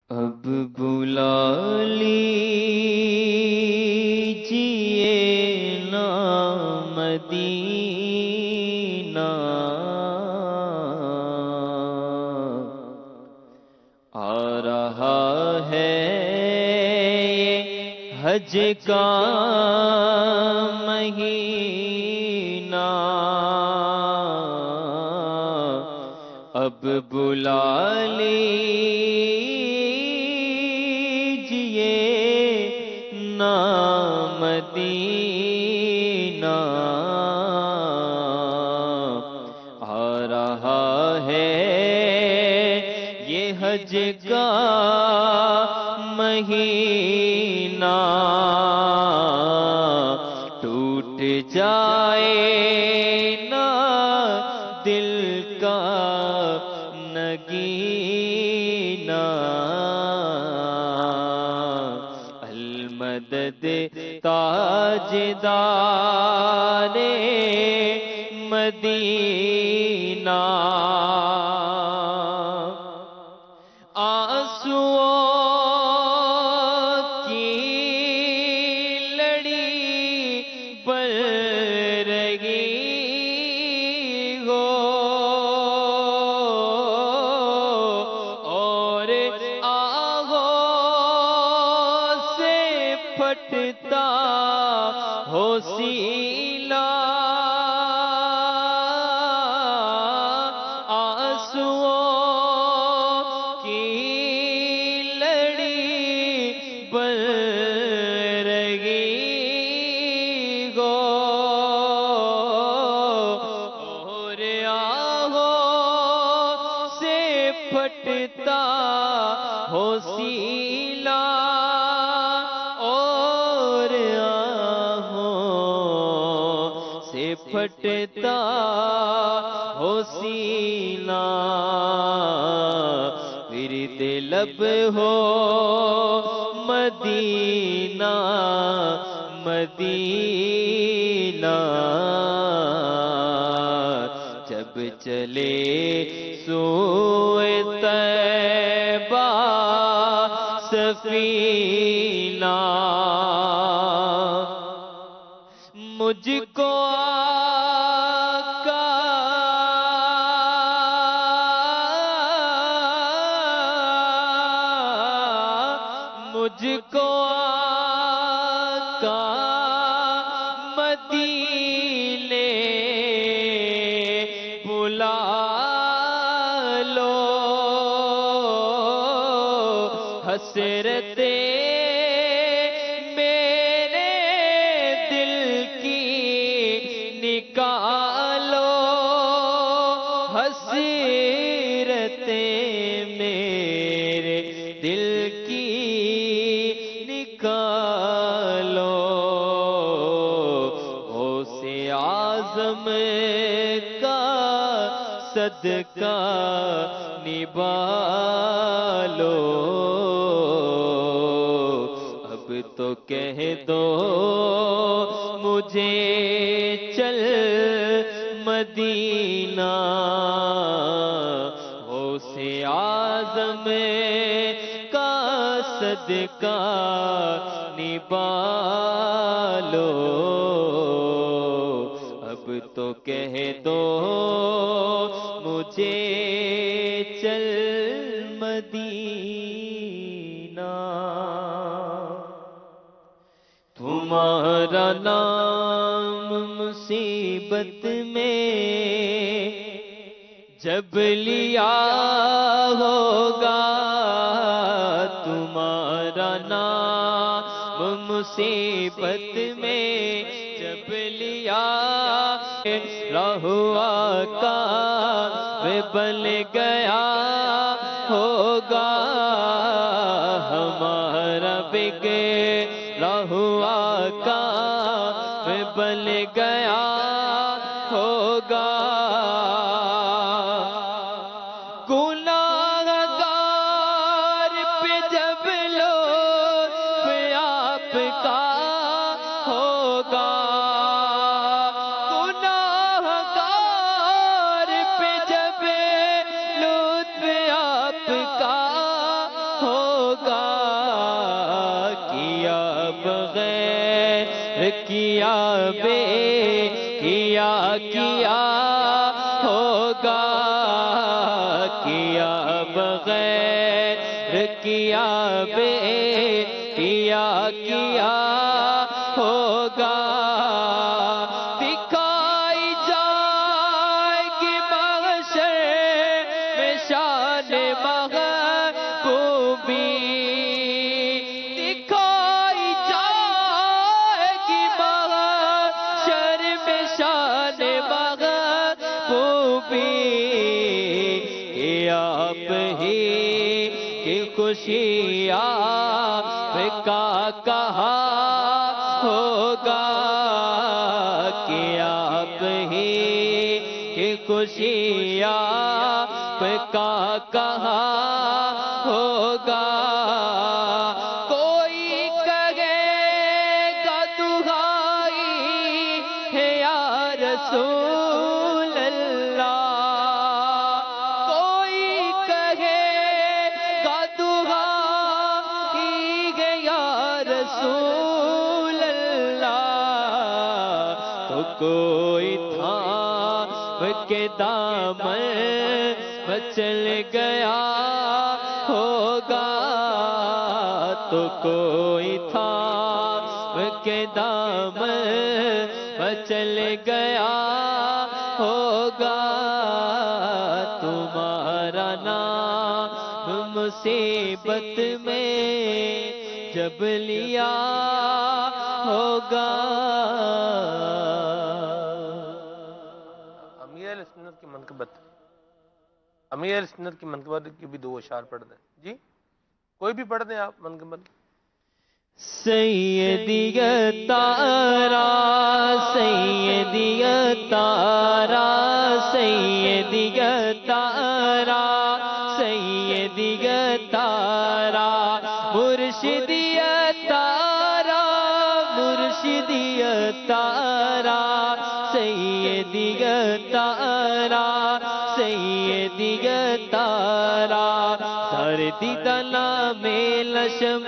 اب بلا لیجئے نا مدینہ، آ رہا ہے یہ حج کا مہینہ، اب بلا لیجئے نا مدینہ، آ رہا ہے یہ حج کا مہینہ، ٹوٹ جائے نا دل کا نگینہ، المدد تاجدار مدینہ، آنسوؤں کی لڑی بل رہی ہو، اور آہوں سے پھٹتا ہو سینہ، آنسوؤں کی لڑی بل رہی ہو، اور آہوں سے پھٹتا ہو سینہ، اور آہوں سے پھٹتا ہو سینہ، ورد لب ہو مدینہ مدینہ، جب چلے سوئے طیبہ سفینہ، مجھ کو آقا مجھ کو آقا مدینے بلا لو، حسرتیں میرے دل کی نکالو، حسرتیں میرے دل کی نکالو، غوث اعظم کا صدقہ نبالو، اب تو کہہ دو مجھے چل مدینہ، غوث اعظم کا صدقہ نبالو، اب تو کہہ دو مجھے چل مدینہ، تمہارا نام مصیبت میں جب لیا ہوگا، تمہارا نام مصیبت میں جب لیا رہوا کا بن گیا ہوگا، ہمارا بگڑا ہوا کا بن گیا ہوگا، گناہگار پہ جب لطف آپ کا ہوگا، گناہگار پہ جب لطف آپ کا ہوگا، ہوگا کیا بغیر کیا بے کیا ہوگا کیا بغیر کیا بے کیا ہوگا دکھائی جائے گی محشر میں شان محبوبی دکھائی جائے گی محشر میں شان محبوبی کہ آپ ہی کی خوشی آپ کا کہا ہوگا کہ آپ ہی کی خوشی آپ کا کہا ہوگا کوئی کہے گا دہائی ہے یا رسول اللہ کوئی کہے گا دہائی ہے یا رسول اللہ تو کوئی تھام کے دامن چل گیا ہوگا تو کوئی تھام کے دامن چل گیا ہوگا تمہارا نام مصیبت میں جب لیا ہوگا امیر اہل سنت کی منقبت امیر اہل سنت کی منقبت کی بھی دو اشعار پڑھ دیں جی کوئی بھی پڑھ دیں آپ منقبت سیدی تارا سیدی تارا سیدی تارا سیدی تارا مرشدی تارا مرشدی تارا سیدی تارا سیدی تارا سردی دلا میں لشم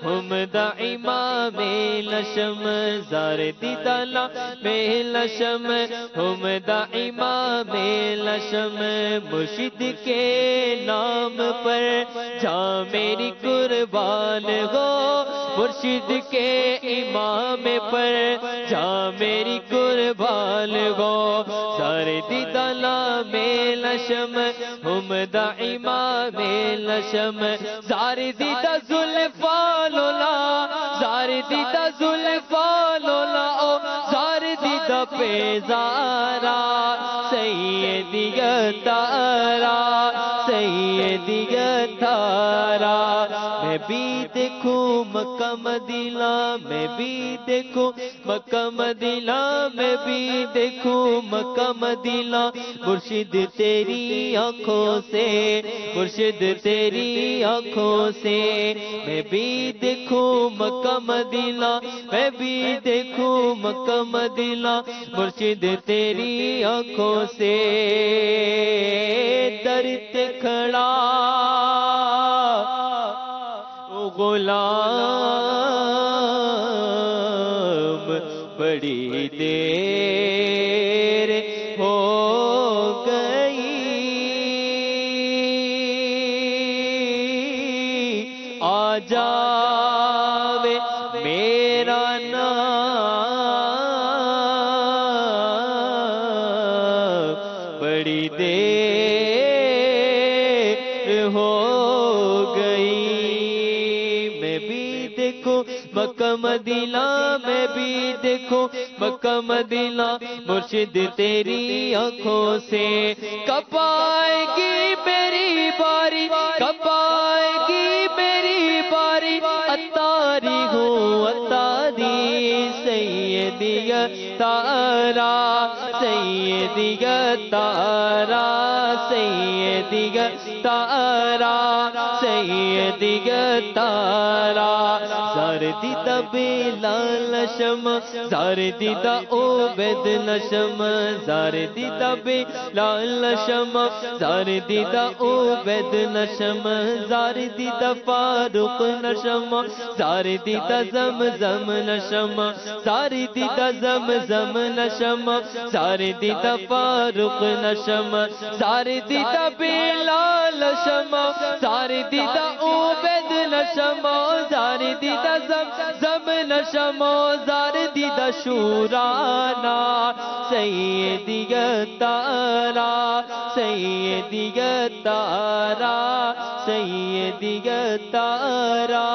ہم دا امام لشم زردی دلا میں لشم ہم دا امام لشم مرشد کے نام پر جاں میری قربان ہو مرشد کے امام پر جاں میری قربان ہو سردی دلا میں لشم ہم دا امام لشم زاردی دا زلفا لولا زاردی دا زلفا لولا او زاردی دا پیزارا سیدی تارا سیدی تارا میں بھی دیکھوں مکہ مدینہ میں بھی دیکھوں مکہ مدینہ میں بھی دیکھوں مکہ مدینہ مرشد تیری آنکھوں سے مرشد تیری آنکھوں سے میں بھی دیکھوں مکہ مدینہ میں بھی دیکھوں مکہ مدینہ مرشد تیری آنکھوں سے درت کھڑا غلام بڑی دیر ہو گئی آ جاوے میرا نام بڑی دیر ہو مکہ مدینہ میں بھی دیکھوں مکہ مدینہ مرشد تیری آنکھوں سے کب آئے گی میری باری کب آئے گی میری باری اتاری ہوں اتاری سیدی تارا سیدی تارا سیدی تارا سیدی تارا زاردی دا بلال شم زاردی دا عبید نشم زاردی دا بلال شم زاردی دا عبید نشم زاردی دا فاروق نشم زاردی دا زمزم نشم زاردی دا زمزم نشم زاردی دا فاروق نشم زاردی دا بلال شم زاردی دا عبید نشم زاردی دا زمزم نشم زاردی دا شورانا سیدی تارا سیدی تارا سیدی تارا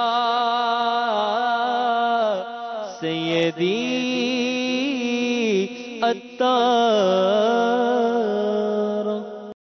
سیدی